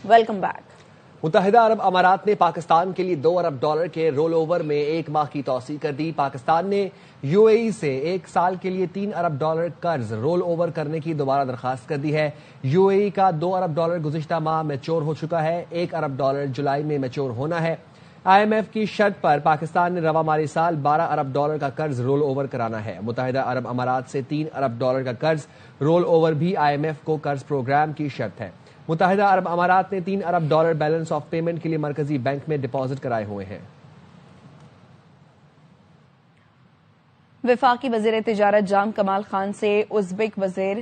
Welcome back. متحدہ عرب امارات نے پاکستان کے لیے $2 ارب کے رول اوور میں 1 ماہ کی توسیع کر دی۔ پاکستان نے یو اے ای سے 1 سال کے لیے $3 ارب قرض رول اوور کرنے کی دوبارہ درخواست کر دی ہے۔ یو اے ای کا $2 ارب گزشتہ ماہ میچور ہو چکا ہے، $1 ارب جولائی میں میچور ہونا ہے۔ آئی ایم ایف کی شرط پر پاکستان نے رواں مالی سال $12 ارب کا قرض رول اوور کرانا ہے۔ متحدہ عرب امارات سے $3 ارب کا قرض رول اوور بھی آئی ایم ایف کو قرض پروگرام کی شرط ہے۔ متحدہ عرب امارات نے $3 ارب بیلنس آف پیمنٹ کے لیے مرکزی بینک میں ڈپازٹ کرائے ہوئے ہیں۔ وفاقی وزیر تجارت جام کمال خان سے ازبک وزیر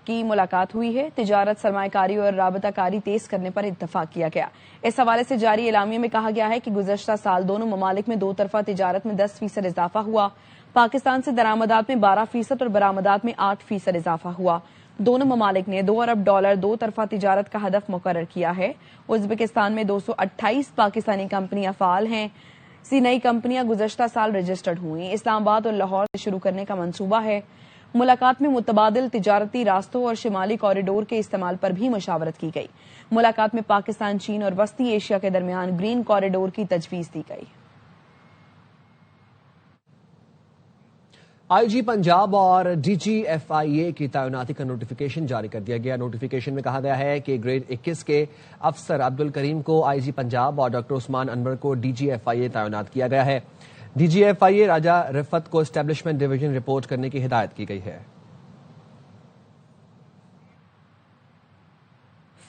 کی ملاقات ہوئی ہے۔ تجارت، سرمایہ کاری اور رابطہ کاری تیز کرنے پر اتفاق کیا گیا۔ اس حوالے سے جاری اعلامیے میں کہا گیا ہے کہ گزشتہ سال دونوں ممالک میں 2 طرفہ تجارت میں 10% اضافہ ہوا۔ پاکستان سے درآمدات میں 12% اور برآمدات میں 8% اضافہ ہوا۔ دونوں ممالک نے $2 ارب 2 طرفہ تجارت کا ہدف مقرر کیا ہے۔ ازبکستان میں 228 پاکستانی کمپنیاں فعال ہیں۔ نئی کمپنیاں گزشتہ سال رجسٹرڈ ہوئیں۔ اسلام آباد اور لاہور سے شروع کرنے کا منصوبہ ہے۔ ملاقات میں متبادل تجارتی راستوں اور شمالی کوریڈور کے استعمال پر بھی مشاورت کی گئی۔ ملاقات میں پاکستان، چین اور وسطی ایشیا کے درمیان گرین کوریڈور کی تجویز دی گئی۔ آئی جی پنجاب اور ڈی جی ایف آئی اے کی تعیناتی کا نوٹیفیکیشن جاری کر دیا گیا۔ نوٹیفیکیشن میں کہا گیا ہے کہ گریڈ 21 کے افسر عبدالکریم کو آئی جی پنجاب اور ڈاکٹر عثمان انور کو ڈی جی ایف آئی اے تعینات کیا گیا ہے۔ ڈی جی ایف آئی اے راجہ رفت کو اسٹیبلشمنٹ ڈویژن رپورٹ کرنے کی ہدایت کی گئی ہے۔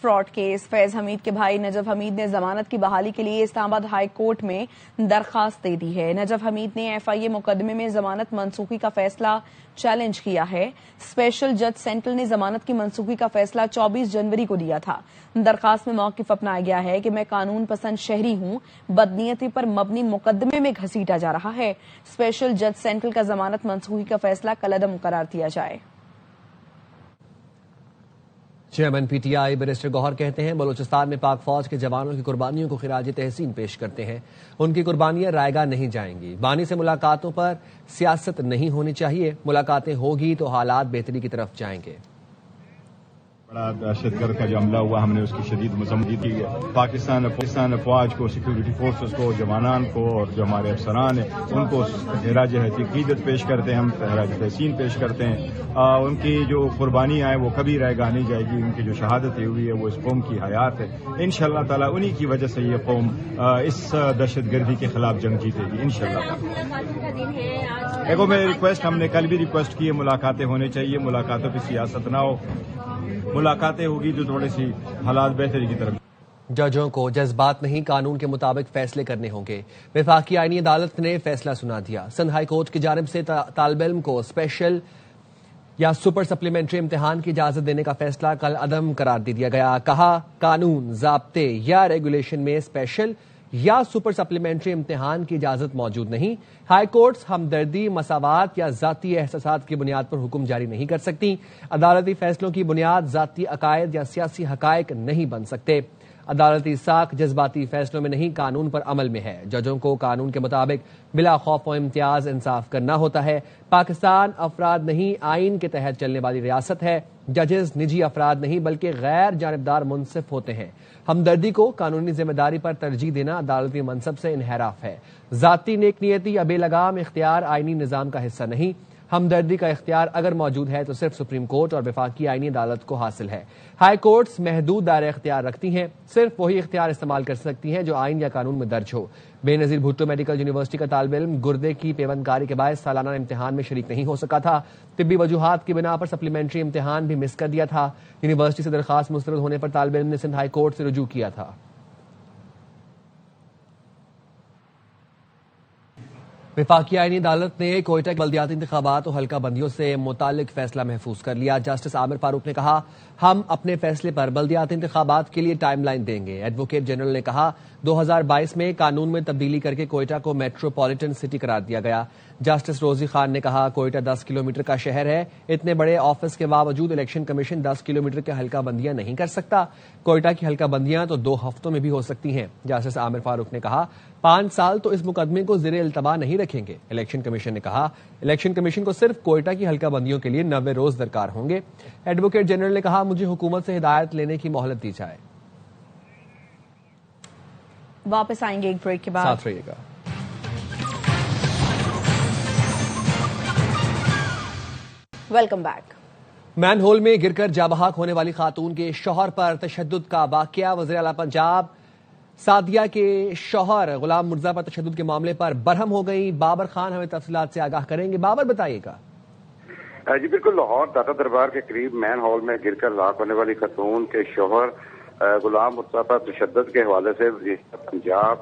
فراڈ کیس فیض حمید کے بھائی نجف حمید نے ضمانت کی بحالی کے لیے اسلام آباد ہائی کورٹ میں درخواست دے دی ہے۔ نجف حمید نے ایف آئی اے مقدمے میں ضمانت منسوخی کا فیصلہ چیلنج کیا ہے۔ اسپیشل جج سینٹرل نے ضمانت کی منسوخی کا فیصلہ 24 جنوری کو دیا تھا۔ درخواست میں موقف اپنایا گیا ہے کہ میں قانون پسند شہری ہوں، بدنیتی پر مبنی مقدمے میں گھسیٹا جا رہا ہے۔ اسپیشل جج سینٹرل کا ضمانت منسوخی کا فیصلہ کالعدم قرار دیا جائے۔ Chairman P T I barrister Gohar کہتے ہیں بلوچستان میں پاک فوج کے جوانوں کی قربانیوں کو خراج تحسین پیش کرتے ہیں۔ ان کی قربانیاں رائے گاہ نہیں جائیں گی۔ بانی سے ملاقاتوں پر سیاست نہیں ہونی چاہیے۔ ملاقاتیں ہوگی تو حالات بہتری کی طرف جائیں گے۔ بڑا دہشت گرد کا جو حملہ ہوا، ہم نے اس کی شدید مذمت کی ہے۔ پاکستان فوج کو، سیکورٹی فورسز کو، جوانان کو اور جو ہمارے افسران ہیں ان کو خراج عقیدت پیش کرتے ہیں، ہم خراج تحسین پیش کرتے ہیں۔ ان کی جو قربانیاں ہیں وہ کبھی رائے گاہ نہیں جائے گی۔ ان کی جو شہادت ہوئی ہے وہ اس قوم کی حیات ہے۔ انشاءاللہ تعالیٰ انہی کی وجہ سے یہ قوم اس دہشت گردی کے خلاف جنگ جیتے گی انشاءاللہ تعالیٰ۔ ایک میں ریکویسٹ، ہم نے کل بھی ریکویسٹ کی ہے، ملاقاتیں ہونے چاہیے، ملاقاتوں پہ سیاست نہ ہو۔ ملاقاتیں ہوگی تو تھوڑی سی حالات بہتری کی طرف۔ ججوں کو جذبات نہیں، قانون کے مطابق فیصلے کرنے ہوں گے۔ وفاقی آئینی عدالت نے فیصلہ سنا دیا۔ سندھ ہائی کورٹ کی جانب سے طالب علم کو اسپیشل یا سپر سپلیمنٹری امتحان کی اجازت دینے کا فیصلہ کل عدم قرار دے دیا گیا۔ کہا قانون، ضابطے یا ریگولیشن میں اسپیشل یا سپر سپلیمنٹری امتحان کی اجازت موجود نہیں۔ ہائی کورٹس ہمدردی، مساوات یا ذاتی احساسات کی بنیاد پر حکم جاری نہیں کر سکتی۔ عدالتی فیصلوں کی بنیاد ذاتی عقائد یا سیاسی حقائق نہیں بن سکتے۔ عدالتی ساکھ جذباتی فیصلوں میں نہیں، قانون پر عمل میں ہے۔ ججوں کو قانون کے مطابق بلا خوف و امتیاز انصاف کرنا ہوتا ہے۔ پاکستان افراد نہیں، آئین کے تحت چلنے والی ریاست ہے۔ ججز نجی افراد نہیں بلکہ غیر جانبدار منصف ہوتے ہیں۔ ہمدردی کو قانونی ذمہ داری پر ترجیح دینا عدالتی منصب سے انحراف ہے۔ ذاتی نیک نیتی یا بے لگام اختیار آئینی نظام کا حصہ نہیں۔ ہمدردی کا اختیار اگر موجود ہے تو صرف سپریم کورٹ اور وفاقی آئینی عدالت کو حاصل ہے۔ ہائی کورٹس محدود دائرہ اختیار رکھتی ہیں، صرف وہی اختیار استعمال کر سکتی ہیں جو آئین یا قانون میں درج ہو۔ بے نظیر بھٹو میڈیکل یونیورسٹی کا طالب علم گردے کی پیوند کاری کے باعث سالانہ امتحان میں شریک نہیں ہو سکا تھا۔ طبی وجوہات کی بنا پر سپلیمنٹری امتحان بھی مس کر دیا تھا۔ یونیورسٹی سے درخواست مسترد ہونے پر طالب علم نے سندھ ہائی کورٹ سے رجوع کیا تھا۔ وفاقی آئینی عدالت نے کوئٹہ کے بلدیاتی انتخابات اور حلقہ بندیوں سے متعلق فیصلہ محفوظ کر لیا۔ جسٹس عامر فاروق نے کہا ہم اپنے فیصلے پر بلدیاتی انتخابات کے لیے ٹائم لائن دیں گے۔ ایڈوکیٹ جنرل نے کہا 2022 میں قانون میں تبدیلی کر کے کوئٹہ کو میٹروپولیٹن سٹی قرار دیا گیا۔ جسٹس روزی خان نے کہا کوئٹہ 10 کلومیٹر کا شہر ہے، اتنے بڑے آفس کے باوجود الیکشن کمیشن 10 کلومیٹر کے حلقہ بندیاں نہیں کر سکتا۔ کوئٹہ کی حلقہ بندیاں تو 2 ہفتوں میں بھی ہو سکتی ہیں۔ جسٹس عامر فاروق نے کہا 5 سال تو اس مقدمے کو زیر التوا نہیں رکھیں گے۔ الیکشن کمیشن نے کہا الیکشن کمیشن کو صرف کوئٹہ کی حلقہ بندیوں کے لیے 90 روز درکار ہوں گے۔ ایڈوکیٹ جنرل نے کہا مجھے حکومت سے ہدایت لینے کی مہلت دی جائے۔ वापस आएंगे एक ब्रेक के बाद। साथ रहिएगा। Welcome back. मैन होल में गिरकर जाबहाक होने वाली खातून के शौहर पर तशद्दुद का वाकया। वज़ीर आला पंजाब सादिया के शौहर गुलाम मुर्तज़ा पर तशद्दुद के मामले पर बरहम हो गई। बाबर खान हमें तफसीलात से आगाह करेंगे। बाबर, बताइएगा। जी बिल्कुल, लाहौर दाता दरबार के करीब मैन हॉल में गिरकर लाक होने वाली खातून के शौहर गुलाम मुर्तज़ा पर तशद्दुद के हवाले से पंजाब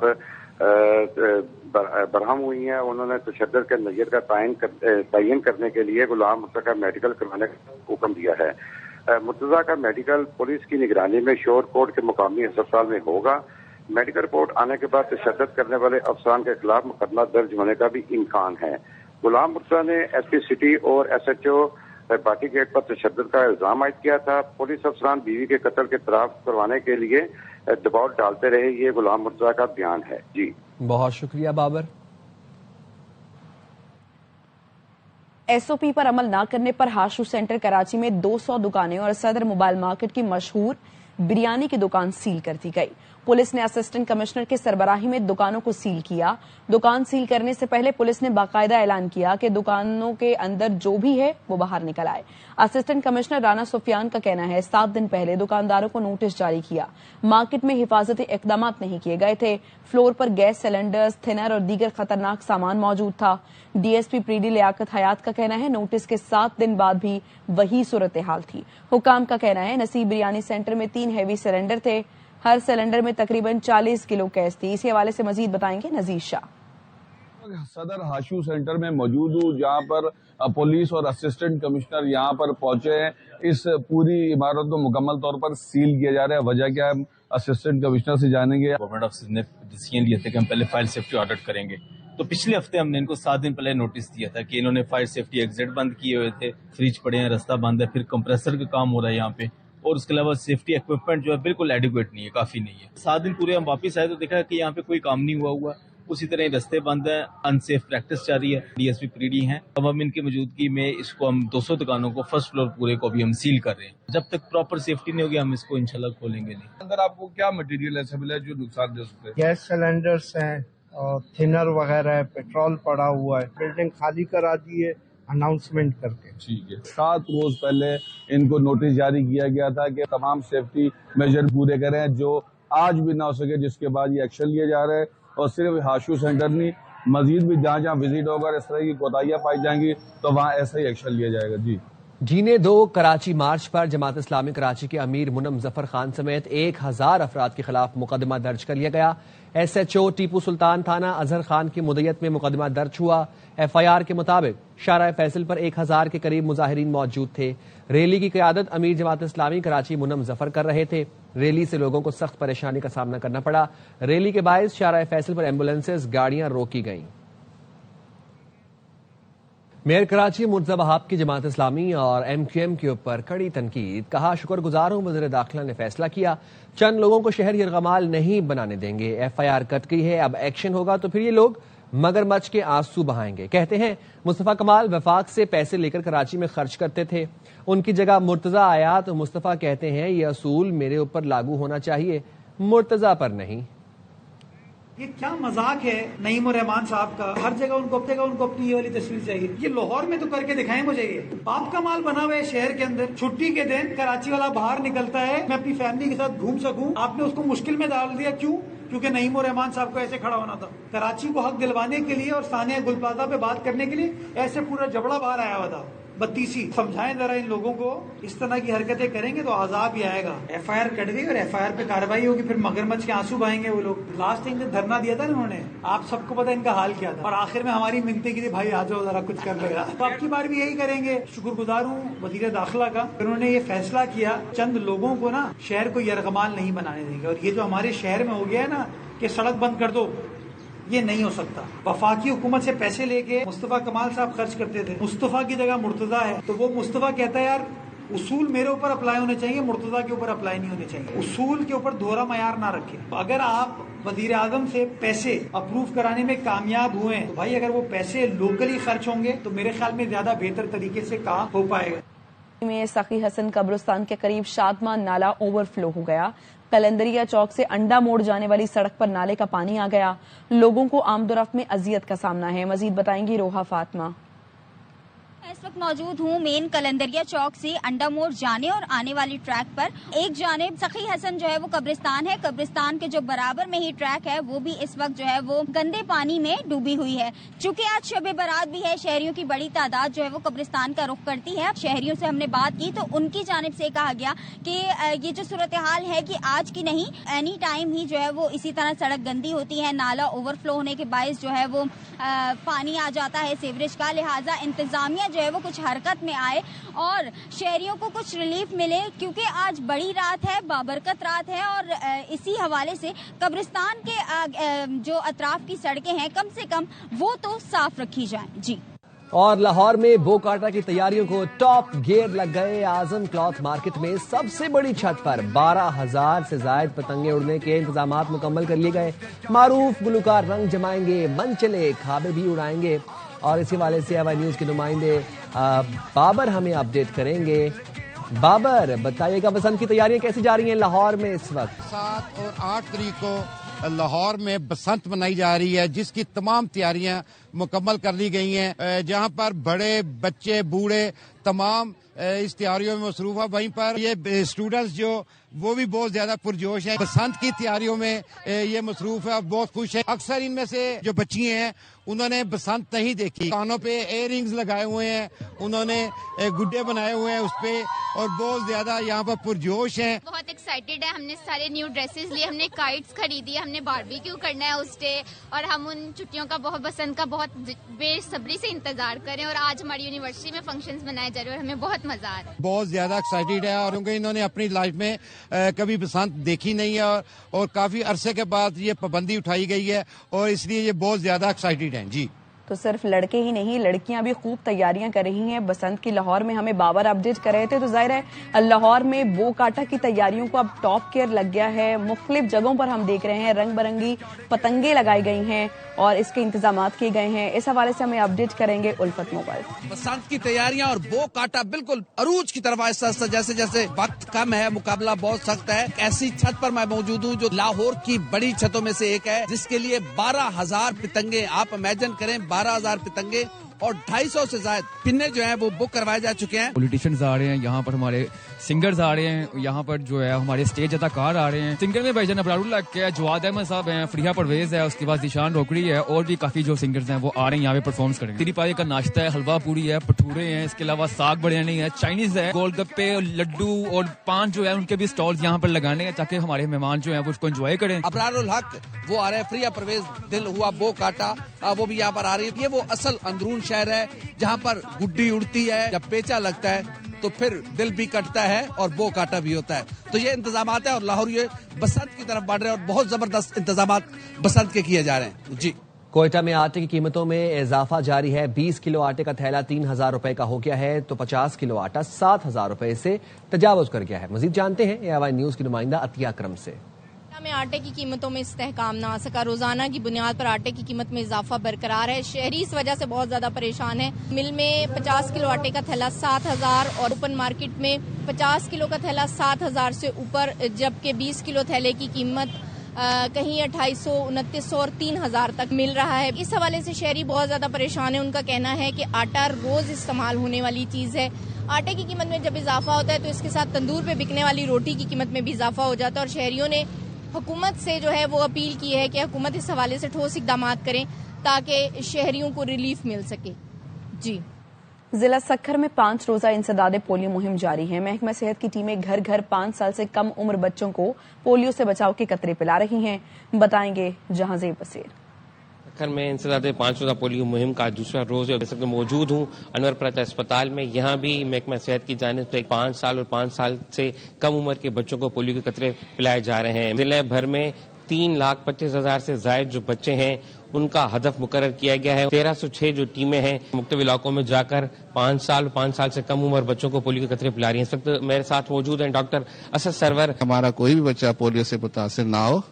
बरहम हुई हैं। उन्होंने तशद्दुद के नज़ीर का तयन करने के लिए गुलाम मुर्तज़ा का मेडिकल करवाने का हुक्म दिया है। मुर्तज़ा का मेडिकल पुलिस की निगरानी में शोर कोट के मुकामी अस्पताल में होगा। मेडिकल रिपोर्ट आने के बाद तशद्दुद करने वाले अफसरान के खिलाफ मुकदमा दर्ज होने का भी इम्कान है। गुलाम मुर्तज़ा ने एसपी सिटी और SHO पार्टी गेट पर तशद्दुद का इल्जाम आयद किया था। पुलिस अफसरान बीवी के कत्ल के तराफ करवाने के लिए दबाव डालते रहे, ये गुलाम मुर्तज़ा का बयान है। जी बहुत शुक्रिया बाबर। SOP पर अमल न करने पर हाशू सेंटर कराची में 200 दुकानें और सदर मोबाइल मार्केट की मशहूर बिरयानी की दुकान सील कर दी गई। पुलिस ने असिस्टेंट कमिश्नर की सरबराही में दुकानों को सील किया। दुकान सील करने से पहले पुलिस ने बाकायदा ऐलान किया कि दुकानों के अंदर जो भी है वो बाहर निकल आए। असिस्टेंट कमिश्नर राना सुफियान का कहना है 7 दिन पहले दुकानदारों को नोटिस जारी किया। मार्केट में हिफाजती इकदाम नहीं किए गए थे। फ्लोर पर गैस सिलेंडर्स, थिनर और दीगर खतरनाक सामान मौजूद था। DSP प्रीडी लियाकत हयात का कहना है नोटिस के 7 दिन बाद भी वही सूरत हाल थी। हुकाम का कहना है नसीब बिरयानी सेंटर में 3 हैवी सिलेंडर थे। हर सिलेंडर में तकरीबन 40 किलो गैस थी। इसी हवाले से मजीद बताएंगे नजीर शाह। सदर हाशू सेंटर में मौजूद हूँ, जहाँ पर पुलिस और असिस्टेंट कमिश्नर यहाँ पर पहुंचे हैं। इस पूरी इमारत को मुकम्मल तौर पर सील किया जा रहा है। वजह क्या है, असिस्टेंट कमिश्नर से जानेंगे। गवर्नमेंट ऑफिसर ने डिसीजन लिया था कि हम पहले फायर सेफ्टी ऑडिट करेंगे, तो पिछले हफ्ते हमने इनको 7 दिन पहले नोटिस दिया था कि इन्होंने फायर सेफ्टी एग्जिट बंद किए हुए थे, फ्रिज पड़े हैं, रास्ता बंद है, फिर कंप्रेसर का काम हो रहा है यहाँ पे, और उसके अलावा सेफ्टी इक्विपमेंट जो है बिल्कुल एडिक्वेट नहीं है, काफी नहीं है। 7 दिन पूरे हम वापस आए तो देखा कि यहाँ पे कोई काम नहीं हुआ। उसी तरह रास्ते बंद है, अनसेफ प्रैक्टिस जारी है। DSP प्रीडी हैं। अब हम इनकी मौजूदगी में इसको हम 200 दुकानों को फर्स्ट फ्लोर पूरे को भी हम सील कर रहे हैं। जब तक प्रॉपर सेफ्टी नहीं होगी हम इसको इंशाल्लाह खोलेंगे नहीं। अंदर आपको क्या मटेरियल ऐसा मिला है जो नुकसान दे सकते हैं? गैस सिलेंडर्स हैं और थिनर वगैरह है, पेट्रोल पड़ा हुआ है। बिल्डिंग खाली करा दी है अनाउंसमेंट करके। ठीक है। 7 रोज पहले इनको नोटिस जारी किया गया था कि तमाम सेफ्टी मेजर पूरे करें, जो आज भी ना हो सके, जिसके बाद ये एक्शन लिया जा रहा है। और सिर्फ हाशू सेंटर नहीं, मजीद भी जहाँ जहाँ विजिट होगा इस तरह की कोताहियां पाई जाएंगी तो वहाँ ऐसा ही एक्शन लिया जाएगा। जी जीने दो कराची मार्च पर जमात इस्लामी कराची के अमीर मुनम जफर खान समेत 1000 अफराद के खिलाफ मुकदमा दर्ज कर लिया गया। SHO टीपू सुल्तान थाना अजहर खान की मुद्दत में मुकदमा दर्ज हुआ। FIR के मुताबिक शारा फैसल पर 1000 के करीब मुजाहिरीन मौजूद थे। रैली की क़यादत अमीर जमात इस्लामी कराची मुनम जफर कर रहे थे। रैली से लोगों को सख्त परेशानी का सामना करना पड़ा। रैली के बायस शारा फैसल पर एम्बुलेंसेज, गाड़ियां रोकी गईं। मेयर कराची मुर्तज़ा वहाब की जमात इस्लामी और MQM के ऊपर कड़ी तनकीद। कहा शुक्रगुजार हूं वज़ीर दाखिला ने फैसला किया, चंद लोगों को शहर यरगमाल नहीं बनाने देंगे। FIR कट गई है, अब एक्शन होगा तो फिर ये लोग मगरमच्छ के आंसू बहाएंगे। कहते हैं मुस्तफ़ा कमाल वफाक से पैसे लेकर कराची में खर्च करते थे, उनकी जगह मुर्तज़ा आया तो मुस्तफ़ा कहते हैं ये असूल मेरे ऊपर लागू होना चाहिए, मुर्तज़ा पर नहीं। ये क्या मजाक है नईम और रहमान साहब का। हर जगह उनको अपनी ये वाली तस्वीर चाहिए। ये लाहौर में तो करके दिखाएं मुझे। ये बाप का माल बना हुआ है शहर के अंदर। छुट्टी के दिन कराची वाला बाहर निकलता है, मैं अपनी फैमिली के साथ घूम सकूं। आपने उसको मुश्किल में डाल दिया। क्यों? क्योंकि नईम और रहमान साहब को ऐसे खड़ा होना था। कराची को हक दिलवाने के लिए और सानिया गुल प्लाजा पे बात करने के लिए ऐसे पूरा जबड़ा बाहर आया हुआ था। बत्तीसी समझाएं जरा इन लोगों को। इस तरह की हरकतें करेंगे तो अजाब ही आएगा। FIR कट गई और FIR पे कार्रवाई होगी, फिर मगरमच्छ के आंसू बहाएंगे वो लोग। लास्ट टाइम जब धरना दिया था उन्होंने, आप सबको पता इनका हाल क्या था। और आखिर में हमारी मिन्नतें की थी, भाई आ जाओ जरा कुछ कर लेगा। तो आपकी बार भी यही करेंगे। शुक्रगुजार हूँ वज़ीर दाखिला का, उन्होंने ये फैसला किया चंद लोगों को ना शहर को यरगमाल नहीं बनाने देंगे। और ये जो हमारे शहर में हो गया है ना कि सड़क बंद कर दो, ये नहीं हो सकता। वफाकी हुकूमत से पैसे लेके मुस्तफा कमाल साहब खर्च करते थे। मुस्तफा की जगह मुर्तजा है तो वो मुस्तफा कहता है यार उसूल मेरे ऊपर अप्लाई होने चाहिए, मुर्तजा के ऊपर अप्लाई नहीं होने चाहिए। उसूल के ऊपर दोहरा मयार ना रखें। तो अगर आप वजीर आजम से पैसे अप्रूव कराने में कामयाब हुए तो भाई अगर वो पैसे लोकली खर्च होंगे तो मेरे ख्याल में ज्यादा बेहतर तरीके से काम हो पाएगा। में सखी हसन कब्रिस्तान के करीब शादमान नाला ओवरफ्लो हो गया। कलंदरिया चौक से अंडा मोड़ जाने वाली सड़क पर नाले का पानी आ गया। लोगों को आमदोरफ्त में अजियत का सामना है। मजीद बताएंगी रोहा फातिमा। इस वक्त मौजूद हूँ मेन कलंदरिया चौक से अंडा मोड़ जाने और आने वाली ट्रैक पर। एक जानिब सखी हसन जो है वो कब्रिस्तान है, कब्रिस्तान के जो बराबर में ही ट्रैक है वो भी इस वक्त जो है वो गंदे पानी में डूबी हुई है। चूंकि आज शब बारात भी है, शहरियों की बड़ी तादाद जो है वो कब्रिस्तान का रुख करती है। शहरियों से हमने बात की तो उनकी जानिब से कहा गया कि ये जो सूरत हाल है कि आज की नहीं, एनी टाइम ही जो है वो इसी तरह सड़क गंदी होती है। नाला ओवरफ्लो होने के बायस जो है वो पानी आ जाता है सीवरेज का। लिहाजा इंतजामिया जो है वो कुछ हरकत में आए और शहरियों को कुछ रिलीफ मिले, क्योंकि आज बड़ी रात है, बाबरकत रात है और इसी हवाले से कब्रिस्तान के जो अतराफ की सड़कें हैं कम से कम वो तो साफ रखी जाएं। जी। और लाहौर में बोकाटा की तैयारियों को टॉप गियर लग गए। आजम क्लॉथ मार्केट में सबसे बड़ी छत पर 12,000 से ज्यादा पतंगे उड़ने के इंतजाम मुकम्मल कर लिए गए। मारूफ गुलकार रंग जमाएंगे, मनचले खाबे भी उड़ाएंगे। और इसी वाले से AY न्यूज के नुमाइंदे बाबर हमें अपडेट करेंगे। बाबर, बताइएगा बसंत की तैयारियां कैसी जा रही हैं लाहौर में इस वक्त? 7 और 8 तारीख को लाहौर में बसंत मनाई जा रही है, जिसकी तमाम तैयारियां मुकम्मल कर ली गई हैं, जहां पर बड़े बच्चे बूढ़े तमाम इस तैयारियों में मसरूफ है। वहीं पर ये स्टूडेंट्स जो वो भी बहुत ज्यादा पुरजोश हैं, बसंत की तैयारियों में ये मसरूफ है और बहुत खुश है। अक्सर इनमें से जो बच्ची हैं उन्होंने बसंत नहीं देखी, कानों पे इयररिंग्स लगाए हुए हैं, उन्होंने गुड्डे बनाए हुए हैं उस पे और बहुत ज्यादा यहाँ पर पुरजोश हैं। बहुत एक्साइटेड है, हमने सारे न्यू ड्रेसेस लिए, हमने काइट्स खरीदी, हमने बारबेक्यू करना है उस डे और हम उन छुट्टियों का बसंत का बहुत बेसब्री से इंतजार करें। और आज हमारी यूनिवर्सिटी में फंक्शंस मनाए जा रहे हैं और हमें बहुत मजा आ रहा है। बहुत ज्यादा एक्साइटेड है और क्योंकि इन्होंने अपनी लाइफ में कभी बसंत देखी नहीं है और काफी अरसे के बाद ये पाबंदी उठाई गई है और इसलिए ये बहुत ज्यादा एक्साइटेड हैं। जी। तो सिर्फ लड़के ही नहीं, लड़कियां भी खूब तैयारियां कर रही हैं बसंत की। लाहौर में हमें बाबर अपडेट कर रहे थे, तो जाहिर है लाहौर में बोकाटा की तैयारियों को अब टॉप केयर लग गया है। मुख्तलिफ जगहों पर हम देख रहे हैं रंग बिरंगी पतंगे लगाई गई हैं और इसके इंतजाम किए गए हैं। इस हवाले से हमें अपडेट करेंगे उल्फत मोबाइल। बसंत की तैयारियां और बोकाटा बिल्कुल अरूज की तरफ आहिस्ता जैसे जैसे वक्त कम है, मुकाबला बहुत सख्त है। ऐसी छत पर मैं मौजूद हूँ जो लाहौर की बड़ी छतों में से एक है, जिसके लिए 12,000 पतंगे, आप इमेजिन करें 12,000 पतंगे और 250 से ज्यादा पिन्ने जो हैं वो बुक करवाए जा चुके हैं। पॉलिटिशियंस आ रहे हैं यहाँ पर, हमारे सिंगर्स आ रहे हैं यहाँ पर, जो है हमारे स्टेज अदाकार आ रहे हैं। सिंगर में भाईजान अबरारुल्लाह के, जवाद अहमद साहब हैं, फरिया परवेज है, उसके बाद दिशान रोकड़ी है और भी काफी जो सिंगर्स हैं वो आ रहे हैं यहाँ पे परफॉर्म करेंगे। तिरी पारी का नाश्ता है, हलवा पूरी है, भटूरे हैं, इसके अलावा साग बिरयानी है, चाइनीज है, गोलगप्पे, लड्डू और पान जो है उनके भी स्टॉल्स यहाँ पर लगाने हैं ताकि हमारे मेहमान जो है वो उसको एंजॉय करें। अबरारुल हक वो आ रहे हैं, फरिया परवेज दिल हुआ बोकाटा वो भी यहाँ पर आ रही है। ये वो असल अंदरून शहर है जहाँ पर गुड्डी उड़ती है, जब पेचा लगता है तो फिर दिल भी कटता है और बोकाटा भी होता है। तो ये इंतजामात है और लाहौर ये बसंत की तरफ बढ़ रहे हैं और बहुत जबरदस्त इंतजामात बसंत के किए जा रहे हैं। जी। कोयटा में आटे की कीमतों में इजाफा जारी है। 20 किलो आटे का थैला 3,000 रुपए का हो गया है तो 50 किलो आटा 7,000 रुपए से तजावुज कर गया है। मजीद जानते हैं AY न्यूज की नुमाइंदा अतिया अकरम से। में आटे की कीमतों में इस्तेहकाम ना आ सका, रोजाना की बुनियाद पर आटे की कीमत में इजाफा बरकरार है। शहरी इस वजह से बहुत ज्यादा परेशान है। मिल में 50 किलो आटे का थैला 7,000 और ओपन मार्केट में 50 किलो का थैला 7,000 से ऊपर, जबकि 20 किलो थैले की कीमत कहीं 2,800, 2,900 और 3,000 तक मिल रहा है। इस हवाले से शहरी बहुत ज्यादा परेशान है। उनका कहना है कि आटा रोज इस्तेमाल होने वाली चीज है। आटे की कीमत में जब इजाफा होता है तो इसके साथ तंदूर पे बिकने वाली रोटी की कीमत में भी इजाफा हो जाता है और शहरियों ने हुकूमत से जो है वो अपील की है कि हुकूमत इस हवाले से ठोस इक़दाम करें ताकि शहरियों को रिलीफ मिल सके। जी। जिला सक्खर में 5 रोजा इंसदाद पोलियो मुहिम जारी है। महकमा सेहत की टीमें घर घर 5 साल से कम उम्र बच्चों को पोलियो से बचाव के कतरे पिला रही हैं। बताएंगे जहांजेब बसीर। सक्खर में इंसदाद 5 रोजा पोलियो मुहिम का दूसरा रोज है। मौजूद हूँ अनवर प्राचा अस्पताल में। यहाँ भी महकमा सेहत की जानिब से 5 साल और 5 साल से कम उम्र के बच्चों को पोलियो के कतरे पिलाए जा रहे हैं। जिले भर में 3,25,000 से ज्यादा जो बच्चे हैं उनका हदफ मुकर्रर किया गया है। 1306 जो टीमें हैं मुख्तलिफ इलाकों में जाकर 5 साल से कम उम्र बच्चों को पोलियो के कतरे पिला रही हैं। इस वक्त मेरे साथ मौजूद हैं डॉक्टर असद सरवर। हमारा कोई भी बच्चा पोलियो से मुतासिर ना हो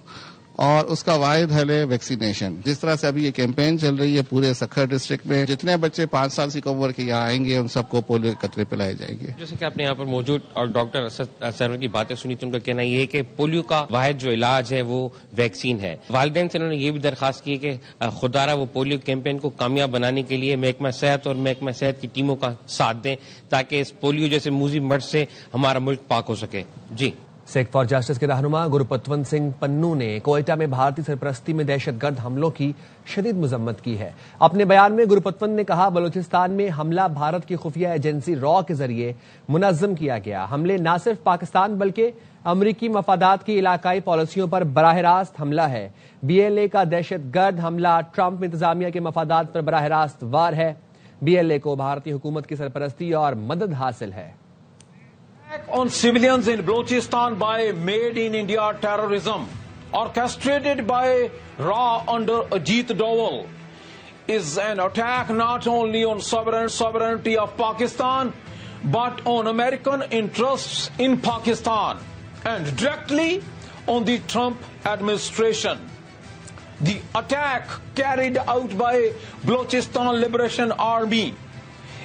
اور اس کا واحد حل ہے ویکسینیشن. جس طرح سے ابھی یہ کیمپین چل رہی ہے پورے سکھر ڈسٹرکٹ میں، جتنے بچے 5 سال سے کم عمر کے یہاں آئیں گے ان سب کو پولیو کے قطرے پلائے جائیں گے. جیسے کہ آپ نے یہاں پر موجود اور ڈاکٹر اسد سرور کی باتیں سنی تو ان کا کہنا یہ ہے کہ پولیو کا واحد جو علاج ہے وہ ویکسین ہے. والدین سے انہوں نے یہ بھی درخواست کی کہ خدارہ وہ پولیو کیمپین کو کامیاب بنانے کے لیے محکمہ صحت اور محکمہ صحت کی ٹیموں کا ساتھ دیں تاکہ اس پولیو جیسے موذی مرض سے ہمارا ملک پاک ہو سکے. جی. سکھ فار جسٹس کے رہنما گروپتون سنگھ پنو نے کوئٹہ میں بھارتی سرپرستی میں دہشت گرد حملوں کی شدید مذمت کی ہے. اپنے بیان میں گروپتون نے کہا بلوچستان میں حملہ بھارت کی خفیہ ایجنسی را کے ذریعے منظم کیا گیا. حملے نہ صرف پاکستان بلکہ امریکی مفادات کی علاقائی پالیسیوں پر براہ راست حملہ ہے. BLA کا دہشت گرد حملہ ٹرمپ انتظامیہ کے مفادات پر براہ راست وار ہے. BLA کو بھارتی حکومت کی سرپرستی اور مدد حاصل ہے. On civilians in Balochistan by Made in India terrorism orchestrated by RA under Ajit Doval is an attack not only on sovereignty of Pakistan but on American interests in Pakistan and directly on the Trump administration. The attack carried out by Balochistan Liberation Army,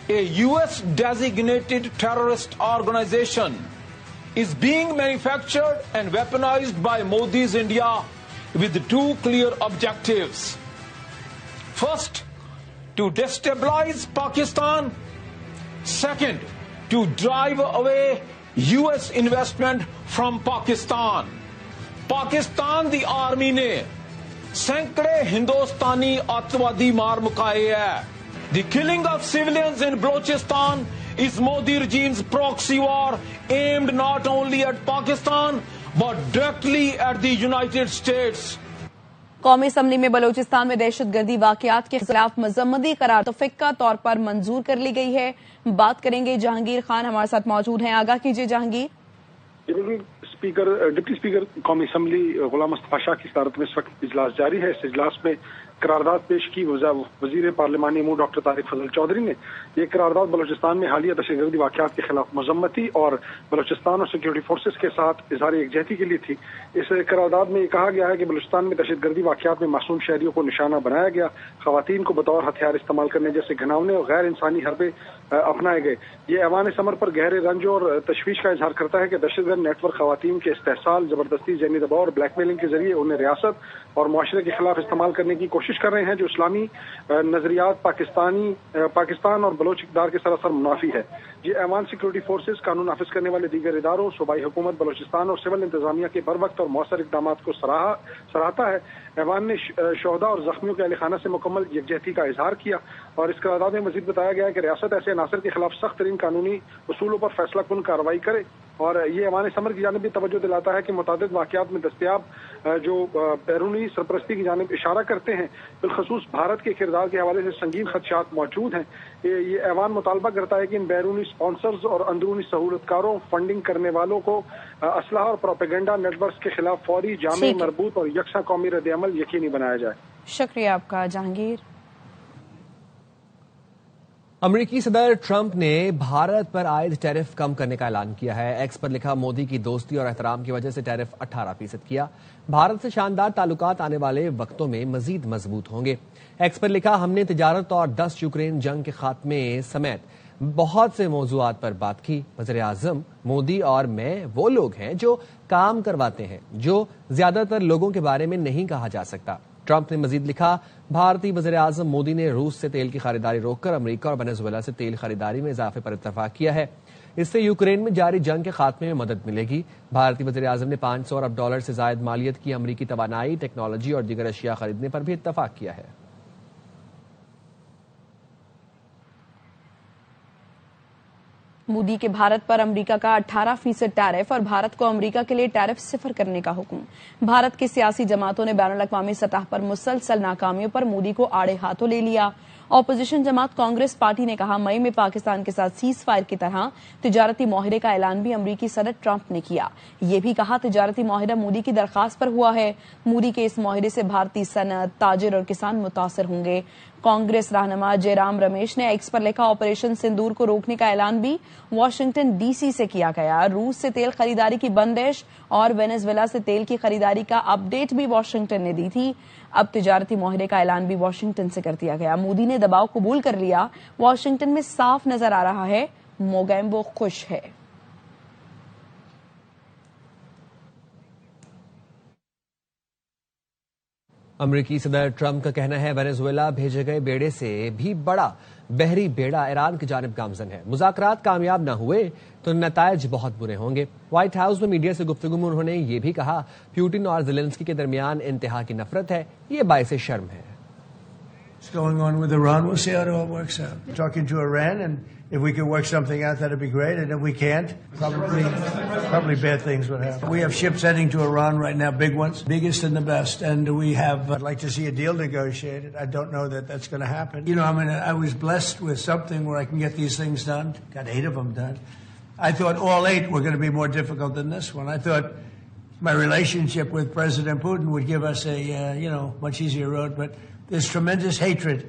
a US designated terrorist organization, is being manufactured and weaponized by Modi's India with two clear objectives. First, to destabilize Pakistan. Second, to drive away US investment from Pakistan. Pakistan the army نے سینکڑے ہندوستانی آتنوادی مار مکائے ہے. The killing of civilians in Balochistan is Modi regime's proxy war aimed not only at Pakistan but directly at the United States. قومی assembly میں بلوچستان میں دہشت گردی واقعات کے خلاف مذمتی قرار تو فقہ طور پر منظور کر لی گئی ہے. بات کریں گے جہانگیر خان ہمارے ساتھ موجود ہیں. آگاہ کیجیے جہانگیر. ڈپٹی اسپیکر قومی اسمبلی غلام مصطفیٰ شاہ کی صدارت میں اس وقت اجلاس جاری ہے. اس اجلاس میں قرارداد پیش کی وزیر پارلیمانی امور ڈاکٹر طارق فضل چودھری نے. یہ قرارداد بلوچستان میں حالیہ دہشت گردی واقعات کے خلاف مذمتی اور بلوچستان اور سیکورٹی فورسز کے ساتھ اظہار یکجہتی کے لیے تھی. اس قرارداد میں یہ کہا گیا ہے کہ بلوچستان میں دہشت گردی واقعات میں معصوم شہریوں کو نشانہ بنایا گیا, خواتین کو بطور ہتھیار استعمال کرنے جیسے گھناونے اور غیر انسانی حربے اپنائے گئے. یہ ایوان ثمر پر گہرے رنج اور تشویش کا اظہار کرتا ہے کہ دہشت گرد نیٹ ورک خواتین کے استحصال, زبردستی, ذہنی دباؤ اور بلیک میلنگ کے ذریعے انہیں ریاست اور معاشرے کے خلاف استعمال کرنے کی کوشش کر رہے ہیں, جو اسلامی نظریات پاکستان اور بلوچ اقدار کے سراسر منافی ہے. یہ ایوان سیکورٹی فورسز, قانون نافذ کرنے والے دیگر اداروں, صوبائی حکومت بلوچستان اور سول انتظامیہ کے بر وقت اور مؤثر اقدامات کو سراہتا ہے. ایوان نے شہداء اور زخمیوں کے اہل خانہ سے مکمل یکجہتی کا اظہار کیا اور اس قرارداد میں مزید بتایا گیا ہے کہ ریاست ایسے عناصر کے خلاف سخت ترین قانونی اصولوں پر فیصلہ کن کارروائی کرے. اور یہ ایوان ثمر کی جانب بھی توجہ دلاتا ہے کہ متعدد واقعات میں دستیاب جو بیرونی سرپرستی کی جانب اشارہ کرتے ہیں, بالخصوص بھارت کے کردار کے حوالے سے سنگین خدشات موجود ہیں. یہ ایوان مطالبہ کرتا ہے کہ ان بیرونی اسپانسرز اور اندرونی سہولت کاروں, فنڈنگ کرنے والوں کو اسلحہ اور پروپیگنڈا نیٹ ورکس کے خلاف فوری, جامع, مربوط اور یکساں قومی رد عمل یقینی بنایا جائے. شکریہ آپ کا جہانگیر. امریکی صدر ٹرمپ نے بھارت پر عائد ٹیرف کم کرنے کا اعلان کیا ہے. ایکس پر لکھا, مودی کی دوستی اور احترام کی وجہ سے ٹیرف 18% کیا. بھارت سے شاندار تعلقات آنے والے وقتوں میں مزید مضبوط ہوں گے. ایکس پر لکھا, ہم نے تجارت اور 10 یوکرین جنگ کے خاتمے سمیت بہت سے موضوعات پر بات کی. وزیر اعظم مودی اور میں وہ لوگ ہیں جو کام کرواتے ہیں, جو زیادہ تر لوگوں کے بارے میں نہیں کہا جا سکتا. ٹرمپ نے مزید لکھا, بھارتی وزیر اعظم مودی نے روس سے تیل کی خریداری روک کر امریکہ اور وینزویلا سے تیل خریداری میں اضافے پر اتفاق کیا ہے. اس سے یوکرین میں جاری جنگ کے خاتمے میں مدد ملے گی. بھارتی وزیر اعظم نے $500 ارب سے زائد مالیت کی امریکی توانائی, ٹیکنالوجی اور دیگر اشیاء خریدنے پر بھی اتفاق کیا ہے. مودی کے بھارت پر امریکہ کا 18% ٹیرف اور بھارت کو امریکہ کے لیے ٹیرف 0 کرنے کا حکم. بھارت کی سیاسی جماعتوں نے بین الاقوامی سطح پر مسلسل ناکامیوں پر مودی کو آڑے ہاتھوں لے لیا अपोजिशन जमात कांग्रेस पार्टी ने कहा मई में पाकिस्तान के साथ सीज फायर की तरह तिजारती माहिरे का ऐलान भी अमरीकी सदर ट्रंप ने किया। ये भी कहा तिजारती माहिरा मोदी की दरखास्त पर हुआ है। मोदी के इस माहिरे से भारतीय सनअत, ताजिर और किसान मुतासर होंगे। कांग्रेस रहनुमा जयराम रमेश ने एक्स पर लिखा ऑपरेशन सिंदूर को रोकने का ऐलान भी वाशिंगटन डीसी से किया गया। रूस से तेल खरीदारी की बंदिश और वेनेजुएला से तेल की खरीदारी का अपडेट भी वाशिंगटन ने दी थी। अब तिजारती माहिरे का ऐलान भी वाशिंगटन से कर दिया गया। मोदी ने दबाव कबूल कर लिया। वाशिंगटन में साफ नजर आ रहा है मोगेम्बो खुश है। अमरीकी सदर ट्रंप का कहना है वेनेजुएला भेजे गए बेड़े से भी बड़ा बहरी बेड़ा ईरान की जानिब गामजन है। मुज़ाकरात कामयाब न हुए तो नतायज बहुत बुरे होंगे। व्हाइट हाउस में मीडिया से गुफ्तगू में उन्होंने ये भी कहा पुतिन और ज़ेलेंस्की के दरमियान इंतहा की नफरत है, ये बाइसे शर्म है। What's going on with Iran? We'll see how it all works out. Talking to Iran, and if we could work something out, that'd be great. And if we can't, probably bad things would happen. We have ships heading to Iran right now, big ones, biggest and the best. And we have, I'd like to see a deal negotiated. I don't know that that's going to happen. You know, I mean, I was blessed with something where I can get these things done. Got 8 of them done. I thought all 8 were going to be more difficult than this one. I thought my relationship with President Putin would give us a, much easier road, but there's tremendous hatred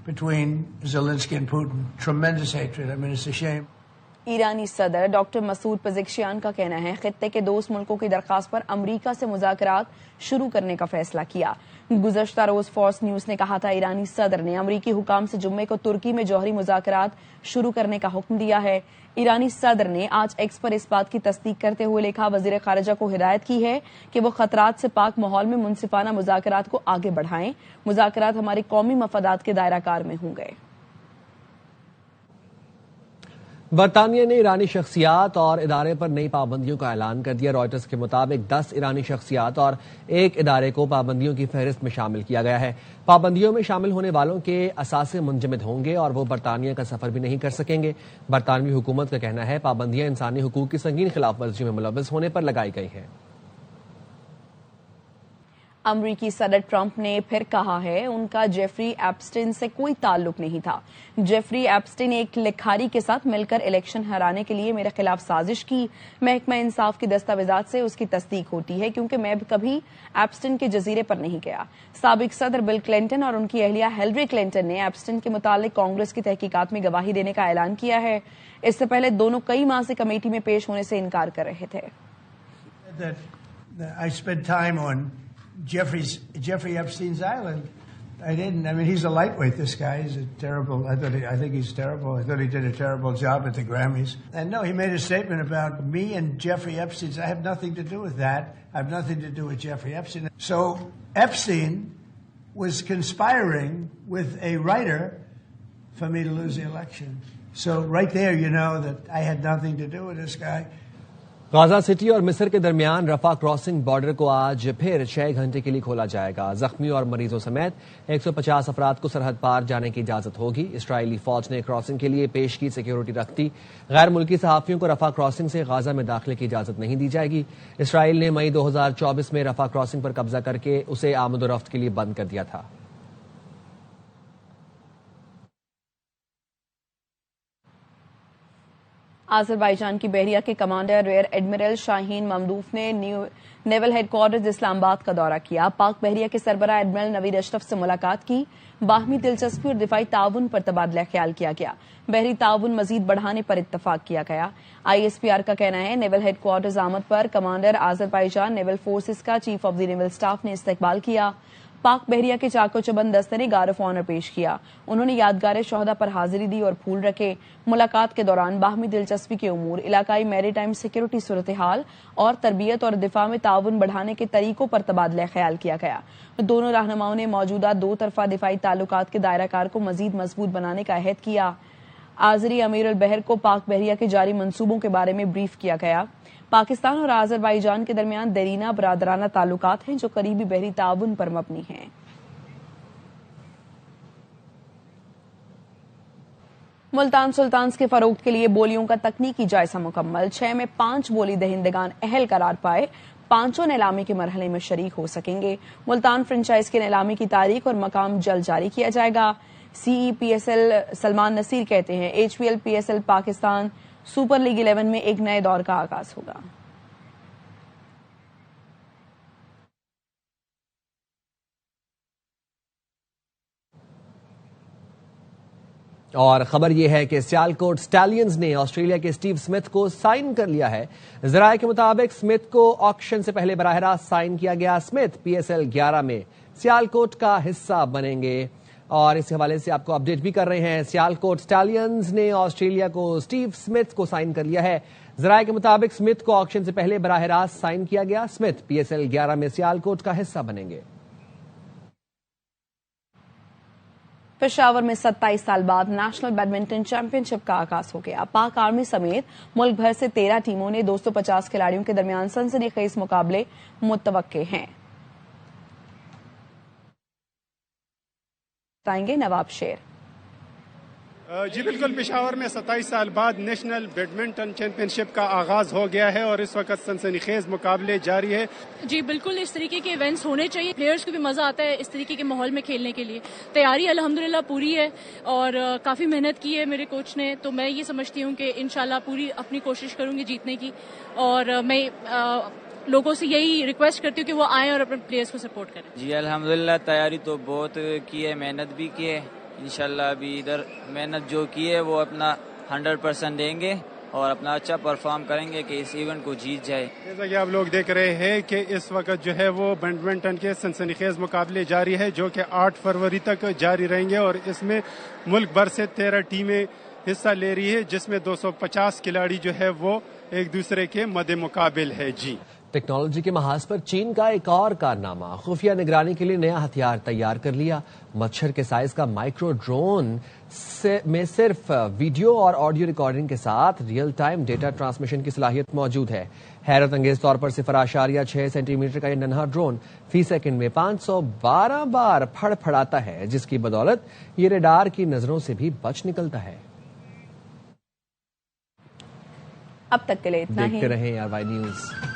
between Zelensky and Putin. Tremendous hatred. I mean, it's a shame. ईरानी सदर doctor Masood पज़ेश्कियान का कहना है खित्ते के दोस्त मुल्कों की दरखास्त पर अमरीका से मुज़ाकरात शुरू करने का फैसला किया। गुज़श्ता रोज फॉक्स न्यूज ने कहा था ईरानी सदर ने अमरीकी हुकाम से जुम्मे को तुर्की में जौहरी मुज़ाकरात शुरू करने का हुक्म दिया है। ईरानी सदर ने आज एक्स पर इस बात की तस्दीक करते हुए लिखा वज़ीर ख़ारिजा को हिदायत की है कि वो खतरात से पाक माहौल में मुनसिफाना मुज़ाकरात को आगे बढ़ाएं। मुज़ाकरात हमारे कौमी मफादात के दायरा कार में होंगे। बरतानिया ने ईरानी शख्सियात और इदारे पर नई पाबंदियों का ऐलान कर दिया। रॉयटर्स के मुताबिक 10 ईरानी शख्सियात और एक इदारे को पाबंदियों की फहरिस्त में शामिल किया गया है। पाबंदियों में शामिल होने वालों के असासे मुंजमद होंगे और वो बरतानिया का सफर भी नहीं कर सकेंगे। बरतानवी हुकूमत का कहना है पाबंदियां इंसानी हुकूक की संगीन खिलाफ वर्जी में मुलव्वस होने पर लगाई गई हैं। अमरीकी सदर ट्रंप ने फिर कहा है उनका जेफरी एप्स्टीन से कोई ताल्लुक नहीं था। जेफरी एप्स्टीन एक लिखारी के साथ मिलकर इलेक्शन हराने के लिए मेरे खिलाफ साजिश की। महकमा इंसाफ की दस्तावेजात से उसकी तस्दीक होती है क्योंकि मैं कभी एप्स्टीन के जजीरे पर नहीं गया। साबिक सदर बिल क्लिंटन और उनकी अहलिया हिलरी क्लिंटन ने एप्स्टीन के मुतालिक कांग्रेस की तहकीकात में गवाही देने का ऐलान किया है। इससे पहले दोनों कई माह से कमेटी में पेश होने से इनकार कर रहे थे। Jeffrey Epstein's island. I didn't. I mean, he's a lightweight, this guy. He's a terrible, I think he's terrible. I thought he did a terrible job at the Grammys. And no, he made a statement about me and Jeffrey Epstein. I have nothing to do with that. I have nothing to do with Jeffrey Epstein. So Epstein was conspiring with a writer for me to lose the election. So right there, you know that I had nothing to do with this guy. Gaza city और मिस्र के दरमियान रफा crossing border को आज फिर 6 घंटे के लिए खोला जाएगा। जख्मी और मरीजों समेत 150 अफराद को सरहद पार जाने की इजाजत होगी। इस्राइली फौज ने क्रॉसिंग के लिए पेश की सिक्योरिटी रखती। गैर मुल्की सहाफियों को रफा क्रॉसिंग से गाजा में दाखिले की इजाजत नहीं दी जाएगी। इसराइल ने मई 2024 में रफा क्रॉसिंग पर कब्जा करके उसे आमदोरफ्त के लिए बंद कर दिया था। आज़रबाईजान की बहरिया के कमांडर रियर एडमिरल शाहीन ममदूफ ने नेवल हेडक्वार्टर्स इस्लामाबाद का दौरा किया। पाक बहरिया के सरबराह एडमिरल नवीद अशरफ से मुलाकात की। बाहमी दिलचस्पी और दिफाई ताउन पर तबादला ख्याल किया गया। बहरी ताउन मजीद बढ़ाने पर इत्तफाक किया गया। ISPR का कहना है नेवल हेडक्वार्टर्स आमद पर कमांडर आज़रबाईजान नेवल फोर्सेस का chief of the naval staff ने इस्तकबाल किया। पाक बहरिया के चाको चबंद दस्ते ने गार्ड ऑफ ऑनर पेश किया। उन्होंने यादगार शोहदा पर हाजिरी दी और फूल रखे। मुलाकात के दौरान बाहमी दिलचस्पी के उमूर, इलाकाई मैरीटाइम सिक्योरिटी सूरत हाल और तरबियत और दिफा में ताउन बढ़ाने के तरीकों पर तबादला ख्याल किया गया। दोनों रहनुमाओं ने मौजूदा 2 तरफा दिफाई ताल्लुकात के दायरा कार को मजीद मजबूत बनाने का अहद किया। आज़री अमीर अल बहर को पाक बहरिया के जारी मंसूबों के बारे में ब्रीफ किया गया। पाकिस्तान और आज़रबाईजान के दरमियान देरीना बरादराना ताल्लुकात हैं जो करीबी बहरी ताउन पर मबनी हैं। मुल्तान सुल्तान्स के फरोख्त के लिए बोलियों का तकनीकी जायजा मुकम्मल। 6 में 5 बोली दहिंदगान अहल करार पाए। 5 नीलामी के मरहले में शरीक हो सकेंगे। मुल्तान फ्रेंचाइज के नीलामी की तारीख और मकाम जल्द जारी किया जाएगा। CEPSL سلمان نصیر کہتے ہیں HPL PSL Pakistan super league 11 میں ایک نئے دور کا آغاز ہوگا۔ اور خبر یہ ہے کہ سیالکوٹ سٹیلینز نے آسٹریلیا کے اسٹیو سمتھ کو سائن کر لیا ہے۔ ذرائع کے مطابق سمتھ کو آکشن سے پہلے براہ راست سائن کیا گیا۔ سمتھ PSL 11 میں سیالکوٹ کا حصہ بنیں گے اور اس حوالے سے آپ کو اپڈیٹ بھی کر رہے ہیں۔ سیالکوٹ سٹیلینز نے آسٹریلیا کو اسٹیو سمتھ کو سائن کر لیا ہے۔ ذرائع کے مطابق سمتھ کو آکشن سے پہلے براہ راست سائن کیا گیا۔ سمتھ PSL 11 میں سیالکوٹ کا حصہ بنیں گے۔ پشاور میں 27 سال بعد نیشنل بیڈمنٹن چیمپئن شپ کا آغاز ہو گیا۔ پاک آرمی سمیت ملک بھر سے 13 ٹیموں نے 250 کھلاڑیوں کے درمیان سنسنی خیز مقابلے متوقع ہیں۔ بتائیں گے نواب شیر۔ جی بالکل، پشاور میں 27 سال بعد نیشنل بیڈمنٹن چیمپئن شپ کا آغاز ہو گیا ہے اور اس وقت سنسنی خیز مقابلے جاری ہے۔ جی بالکل، اس طریقے کے ایونٹس ہونے چاہیے، پلیئرز کو بھی مزہ آتا ہے اس طریقے کے ماحول میں کھیلنے کے لیے۔ تیاری الحمدللہ پوری ہے اور کافی محنت کی ہے میرے کوچ نے، تو میں یہ سمجھتی ہوں کہ انشاءاللہ پوری اپنی کوشش کروں گی جیتنے کی، اور میں لوگوں سے یہی ریکویسٹ کرتی ہوں کہ وہ آئیں اور اپنے پلیئرز کو سپورٹ کریں۔ جی الحمدللہ تیاری تو بہت کی ہے، محنت بھی کی ہے، انشاءاللہ ابھی ادھر محنت جو کی ہے وہ اپنا 100% دیں گے اور اپنا اچھا پرفارم کریں گے کہ اس ایونٹ کو جیت جائے۔ جیسا کہ آپ لوگ دیکھ رہے ہیں کہ اس وقت جو ہے وہ بیڈمنٹن کے سنسنی خیز مقابلے جاری ہے جو کہ 8 فروری تک جاری رہیں گے اور اس میں ملک بھر سے 13 ٹیمیں حصہ لے رہی ہے جس میں 250 کھلاڑی جو ہے وہ ایک دوسرے کے مد مقابل ہے۔ جی ٹیکنالوجی کے محاذ پر چین کا ایک اور کارنامہ، خفیہ نگرانی کے لیے نیا ہتھیار تیار کر لیا۔ مچھر کے سائز کا مائکرو ڈرون میں صرف ویڈیو اور آڈیو ریکارڈنگ کے ساتھ ریئل ٹائم ڈیٹا ٹرانسمیشن کی صلاحیت موجود ہے۔ حیرت انگیز طور پر 0.6 سینٹی میٹر کا یہ ننھا ڈرون فی سیکنڈ میں 512 بار پھڑ پھڑاتا ہے، جس کی بدولت یہ ریڈار کی نظروں سے بھی بچ نکلتا ہے۔ اب تک کے لیے اتنا ہی، دیکھتے رہیں RY نیوز۔